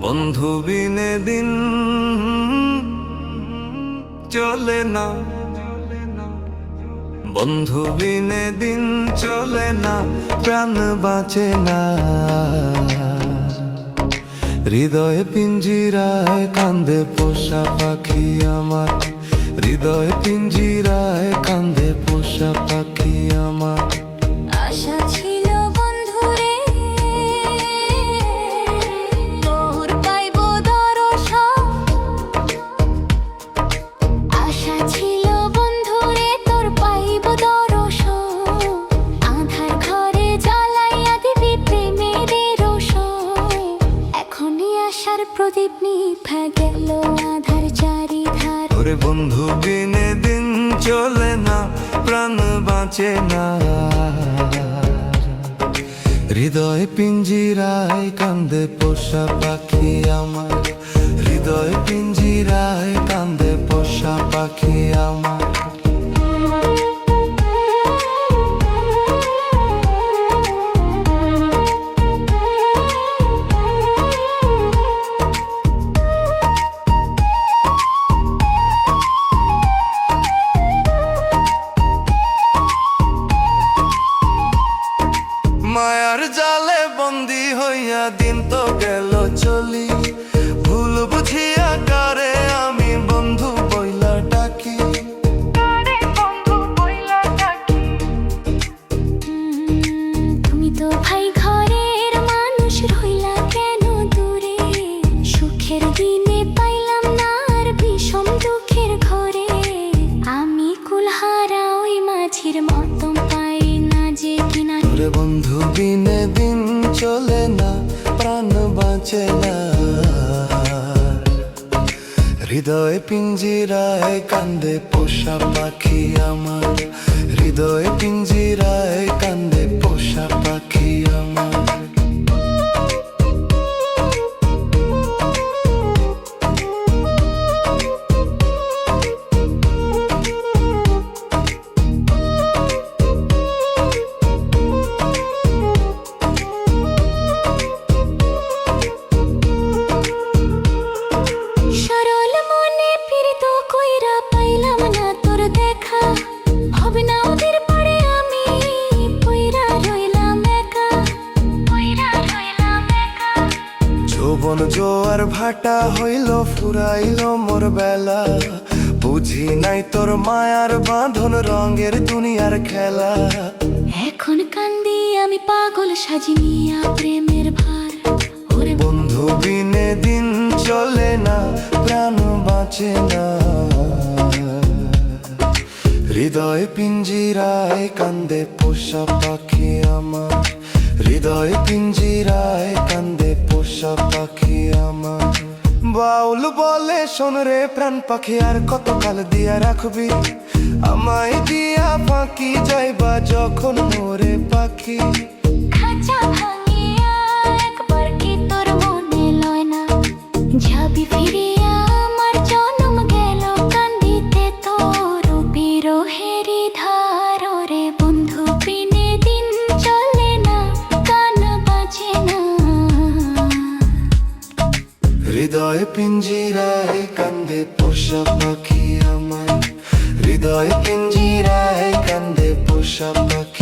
বন্ধু বিনে দিন চলে না, বন্ধু বিনে দিন চলে না, প্রাণ বাঁচে না। হৃদয়ে পিঞ্জিরায় কান্দে পোষা পাখি আমার, হৃদয়ে পিঞ্জিরায় কান্দে পোষা পাখি আমার। আশা ছিল বন্ধুরে তোর পাইব দর্শন, আশা ছিল বন্ধুরে তোর পাইব দর্শন। আঁধার ঘরে জ্বালাইয়া দিবি প্রেমের রোশন। এখনই আশার প্রদীপ নিভা গেল আধার চারিধার। ওরে বন্ধু বিনে দিন চলে না, প্রাণ বাঁচে না। হৃদয় পিঞ্জিরায় কান্দে পোষা পাখি আমার, হৃদয় পিঞ্জিরায় কান্দে পোষা পাখি আমার। মায়ার জালে বন্দি হইয়া দিন তো গেল চলি, ভুল বুঝিয়া কারে আমি বন্ধু বইলা ডাকি। তুমি তো ভাই ঘরের মানুষ, রইলা কেন দূরে? সুখের দিনে পাইলাম না আর বিষম দুঃখের ঘরে। আমি কুলহারা ওই মাঝির মতন পাই না যে কিনারে। ওরে বন্ধু বিনে দিন চলে না, প্রাণ বাঁচে না। হৃদয় পিঞ্জিরায় কান্দে পোষা পাখি আমার, হৃদয় পিঞ্জিরায় কান্দে পোষা পাখি আমার। সরল মনে ফিরত কইরা পাইলাম না তোর দেখা। হবে না ওদের পরে আমি পইরা রইলাম একা, পইরা রইলাম একা। যৌবন জোয়ার ভাটা হইল, ফুরাইল মোর বেলা। বুঝি নাই তোর মায়ার বাঁধন, রঙের দুনিয়ার খেলা। এখন কান্দি আমি পাগল সাজিনিয়া প্রেমের ভার। ওরে বন্ধু বিনে দিন চলে না, প্রাণ বাঁচে না। হৃদয় পিঞ্জিরায় কান্দে পোষা পাখি আমার, হৃদয় পিঞ্জিরায় কান্দে পোষা পাখি আমার। বাউল বলে শোন রে প্রাণ পাখি, আর কতকাল দিয়া রাখবি আমায় দিয়া ফাঁকি? যাইবা যখন মোরে পাখি। খাঁচা ভাঙিয়া একবার কি তোর মনে লয় না? যাবি ফিরিয়া আমার জনম গেল কান্দিতে তোর বিরহেরই ধার। রে বন্ধু বিনে দিন চলে না, কান বাজে না। হৃদয় পিঞ্জিরায় কান্দে পোষা পাখি আমার, হৃদয় পিঞ্জিরায় কান্দে পোষা পাখি।